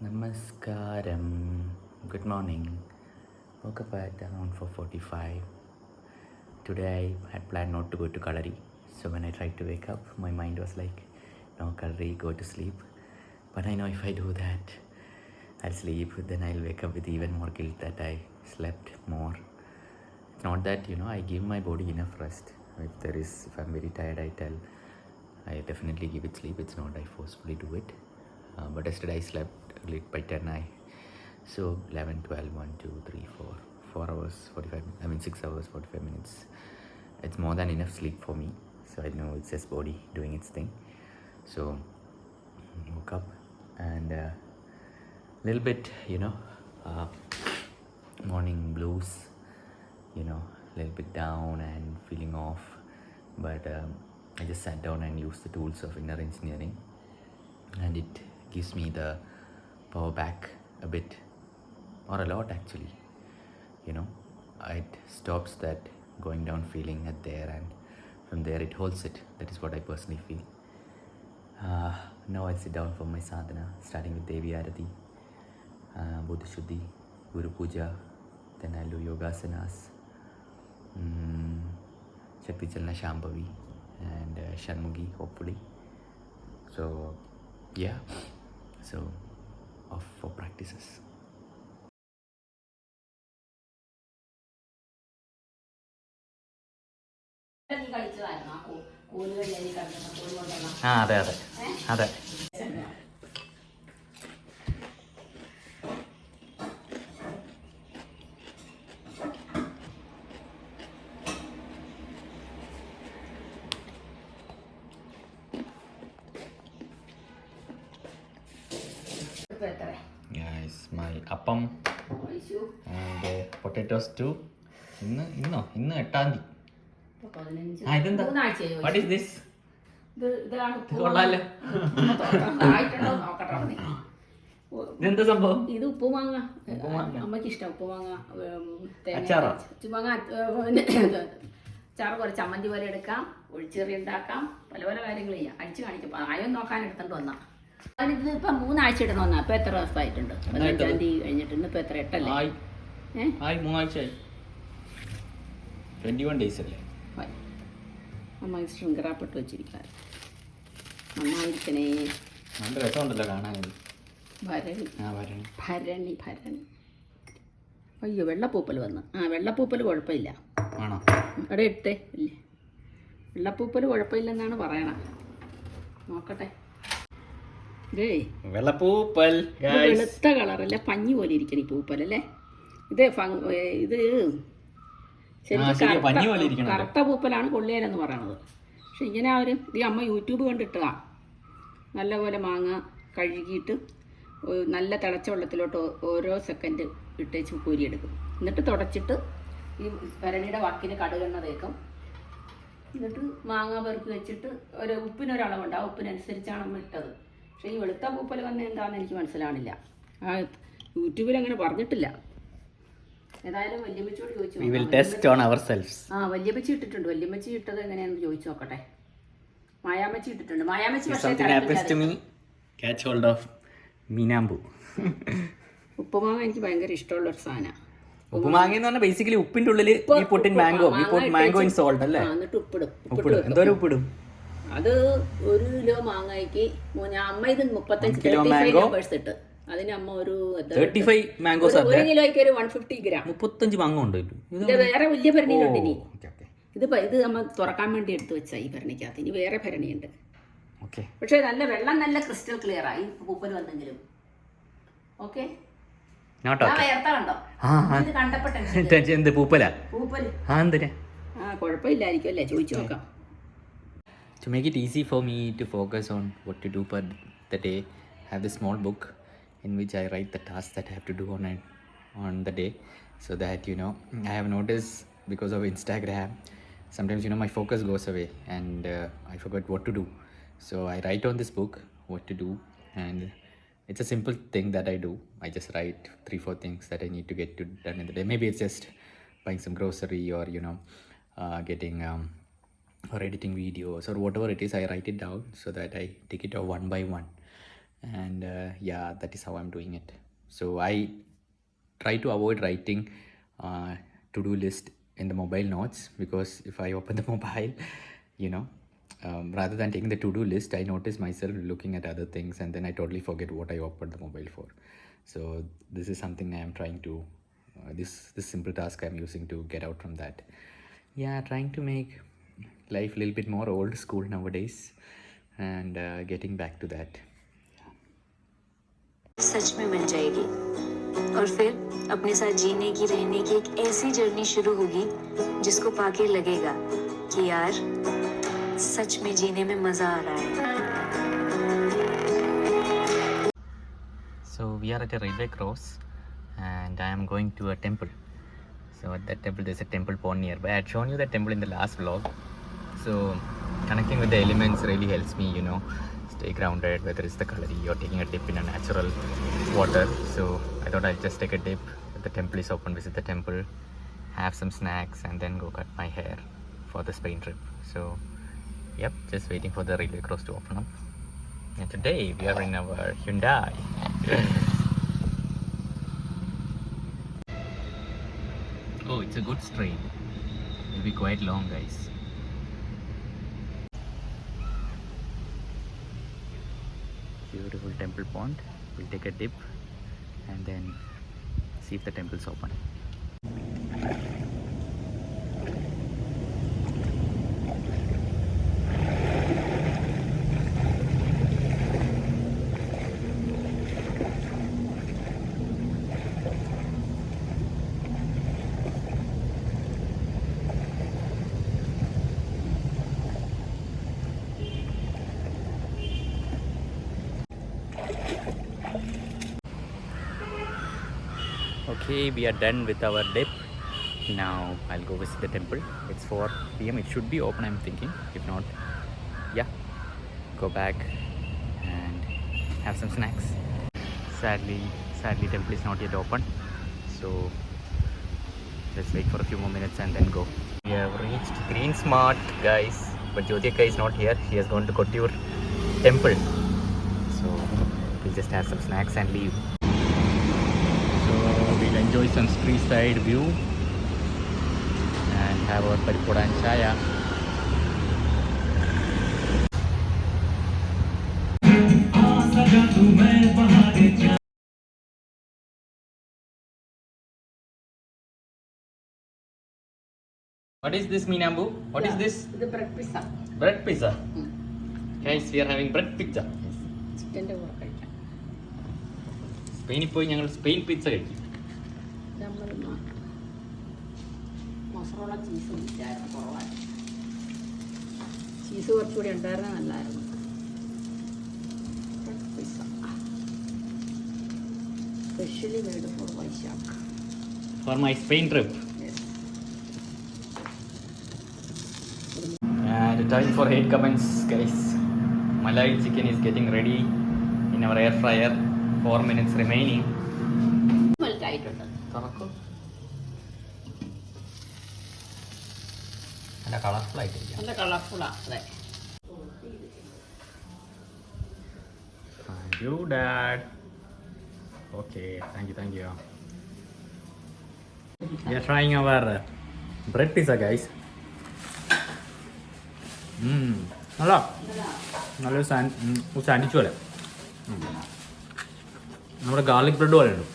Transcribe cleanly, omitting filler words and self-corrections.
Namaskaram. Good morning. Woke up at around 4:45. Today I had planned not to go to Kalari. So when I tried to wake up, my mind was like, no Kalari, go to sleep. But I know if I do that, I'll sleep. Then I'll wake up with even more guilt that I slept more. It's not that, I give my body enough rest. If I'm very tired, I definitely give it sleep. It's not I forcefully do it. But yesterday I slept late by 10. So 11, 12, 1, 2, 3, 4, 4 hours, 6 hours, 45 minutes. It's more than enough sleep for me. So I know it's just body doing its thing. So woke up and a little bit, morning blues, a little bit down and feeling off. But I just sat down and used the tools of inner engineering, and it gives me the power back a bit, or a lot actually. It stops that going down feeling at there, and from there it holds it. That is what I personally feel. Now I sit down for my sadhana, starting with Devi Arati, Buddha Shuddhi, Guru Puja, then I'll do yogasanas, Shakti Chalana Shambhavi, and Shanmugi, hopefully. So, yeah. So, off for practices. അതെ അതെ അതെ. Guys, my appam and potato stew. ഇന്ന് 8-ാം തീയതി. ഇതെന്താ? What is this? കൊള്ളാലോ. ഇതെന്താ സംഭവം? ഇത് ഉപ്പുമാങ്ങ. അമ്മയ്ക്ക് ഇഷ്ടം ഉപ്പുമാങ്ങ. അച്ചാറോ? ചാറ് പോലെ ചമ്മന്തി പോലെ എടുക്കാം, ഒഴിച്ചെറി ഉണ്ടാക്കാം, പല പല കാര്യങ്ങൾ ചെയ്യാം. അടിച്ചു കാണിച്ചപ്പോൾ ആയം നോക്കാൻ എടുത്തോണ്ട് വന്നാ. അതിന് ഇപ്പം 3 ആഴ്ച ഇടുന്ന വന്നാ. ഇപ്പം എത്ര ദിവസമായിട്ടുണ്ട്? 15-ാം തീയതി കഴിഞ്ഞിട്ട് ഇന്നിപ്പോൾ എത്ര 8 അല്ലേ? 3 ആഴ്ചയായി. 21 days അല്ലേ? അമ്മ ശൃംഖരാപ്പെട്ട് വെച്ചിരിക്കാൻ നന്നായിരിക്കണേ. നല്ല രസമുണ്ടല്ലോ കാണാൻ. ഭരണി. അയ്യോ, വെള്ളപ്പൂപ്പൽ വന്ന്. വെള്ളപ്പൂപ്പൽ കുഴപ്പമില്ല. ആണോ? അവിടെ ഇട്ടേ ഇല്ലേ? വെള്ളപ്പൂപ്പൽ കുഴപ്പമില്ലെന്നാണ് പറയണത്. നോക്കട്ടെ. വെള്ളപ്പൂപ്പൽ വെളുത്ത കളറല്ല, പഞ്ഞി പോലെ ഇരിക്കണം ഈ പൂപ്പലല്ലേ. ഇത് ശരിക്കും കറുത്ത പൂപ്പലാണ് കൊള്ളിയാലെന്ന് പറയണത്. പക്ഷെ ഇങ്ങനെ ഈ അമ്മ യൂട്യൂബ് കണ്ടിട്ടാ നല്ലപോലെ മാങ്ങ കഴുകിയിട്ട് നല്ല തിളച്ച വെള്ളത്തിലോട്ട് ഓരോ സെക്കൻഡ് ഇട്ടേച്ച് കോരിയെടുക്കും. എന്നിട്ട് തുടച്ചിട്ട് ഈ ഭരണിയുടെ വക്കിന് കടുകെണ്ണ തേക്കും. എന്നിട്ട് മാങ്ങ പെറുക്കി വെച്ചിട്ട് ഉപ്പിനൊരളവുണ്ട്. ആ ഉപ്പിനനുസരിച്ചാണ് അമ്മ ഇട്ടത്. പക്ഷേ ഈ വെളുത്ത പൂപ്പൽ വന്ന എന്താണെന്ന് എനിക്ക് മനസ്സിലാവണില്ല. യൂട്യൂബിൽ അങ്ങനെ പറഞ്ഞിട്ടില്ല. ഏതായാലും വല്യമ്മച്ചിയോട് ചോദിച്ചു. വല്യമ്മച്ചി ഇട്ടിട്ടുണ്ട്. വല്യമ്മച്ചി ഇട്ടത് എങ്ങനെയാണെന്ന് ചോദിച്ചു നോക്കട്ടെ. മായാമ്മച്ചി ഇട്ടിട്ടുണ്ട്. മായാമ്മച്ചി ഉപ്പുമാങ്ങ എനിക്ക് ഭയങ്കര ഇഷ്ടമുള്ളൊരു സാധനമാണ്. ഉപ്പുമാങ്ങ എന്ന് പറഞ്ഞാൽ ബേസിക്കലി ഉപ്പിന്റെ ഉള്ളിൽ മാംഗോ ഇൻ സോൾട്ട് അല്ലേ? എന്നിട്ട് ഉപ്പിടും. എന്തോരം ഉപ്പിടും? അത് 1 കിലോ മാങ്ങയ്ക്ക് അമ്മ ഇത് 35 ഇട്ട്. അതിന് അമ്മ ഒരു 35 മാംഗോസ്. 1 കിലോയ്ക്ക് ഒരു 150 ഗ്രാം. 35 മാങ്ങ ഉണ്ട്. ഇത് വേറെ വലിയ ഭരണിയിലുണ്ട്. ഇനി ഇത് അമ്മ തുറക്കാൻ വേണ്ടി എടുത്ത് വെച്ച ഈ ഭരണിക്കകത്ത്. ഇനി വേറെ ഭരണിയുണ്ട്. പക്ഷെ വെള്ളം നല്ല ക്രിസ്റ്റൽ ക്ലിയർ ആയി. പൂപ്പൽ വന്നെങ്കിലും ഓക്കെ. കുഴപ്പമില്ലായിരിക്കും അല്ലേ? ചോദിച്ചു നോക്കാം. To make it easy for me to focus on what to do per the day, I have this small book in which I write the tasks that I have to do on the day, so that I have noticed because of Instagram sometimes my focus goes away and I forget what to do. So I write on this book what to do, and it's a simple thing that I do. I just write 3-4 things that I need to get done in the day. Maybe it's just buying some grocery, or getting or editing videos, or whatever it is. I write it down so that I take it off one by one. and yeah, that is how I'm doing it. So I try to avoid writing to-do list in the mobile notes, because if I open the mobile, you know, rather than taking the to-do list, I notice myself looking at other things, and then I totally forget what I opened the mobile for. So this is something I am trying to this simple task I'm using to get out from that. Yeah, trying to make life a little bit more old school nowadays, and getting back to that. सच में मिल जाएगी और फिर अपने साथ जीने की रहने की एक ऐसी जर्नी शुरू होगी जिसको पाके लगेगा कि यार सच में जीने में मजा आ रहा है. So we are at a railway cross, and I am going to a temple. So at that temple, there's a temple pond nearby. I had shown you that temple in the last vlog. So connecting with the elements really helps me, you know, stay grounded, whether it's the Kalari or taking a dip in a natural water. So I thought I'll just take a dip. If the temple is open, visit the temple, have some snacks, and then go cut my hair for the Spain trip. So yep, just waiting for the railway cross to open up. And today we are in our Hyundai. Oh, it's a good strain. It'll be quite long, guys. Beautiful temple pond. We'll take a dip and then see if the temple's open. Okay, we are done with our dip. Now I'll go visit the temple. It's 4 p.m. It should be open, I'm thinking. If not, yeah, go back and have some snacks. Sadly, temple is not yet open. So let's wait for a few more minutes and then go. We have reached Green Smart, guys. But Jyotika is not here. She has gone to Kottayur temple. So we'll just have some snacks and leave. We'll enjoy some street side view and have our paripoda and chaya. What is this, Meenambu? What is this? ഇത് bread pizza. Bread pizza. Guys, we are having bread pizza. ചിക്കൻ്റെ കൂടെ കഴിക്കാം. സ്പെയിനിൽ പോയി ഞങ്ങൾ Spain pizza കഴിക്കും. നമ്മൾ mozzarella cheese ഇല്ലായിരുന്നു, കുറവായിരുന്നു. ചീസ് കുറച്ചുകൂടി ഉണ്ടായിരുന്നത് നല്ലതായിരുന്നു. Pizza specially made for Vaishakh. For my Spain trip. Yes. And time for hate comments, guys. Malai chicken is getting ready in our air fryer. 4 minutes remaining. മെൽറ്റായിട്ടുണ്ട്. തുറക്കൂ. നല്ല colourful ആയിട്ടിരിക്കും. നല്ല കളർഫുള്ളാണ്. അതെ. Thank you, Dad. Okay, thank you. We are trying our bread pizza, guys. നല്ലൊരു sandwich പോലെ. നമ്മുടെ garlic bread പോലെ ഉണ്ട്.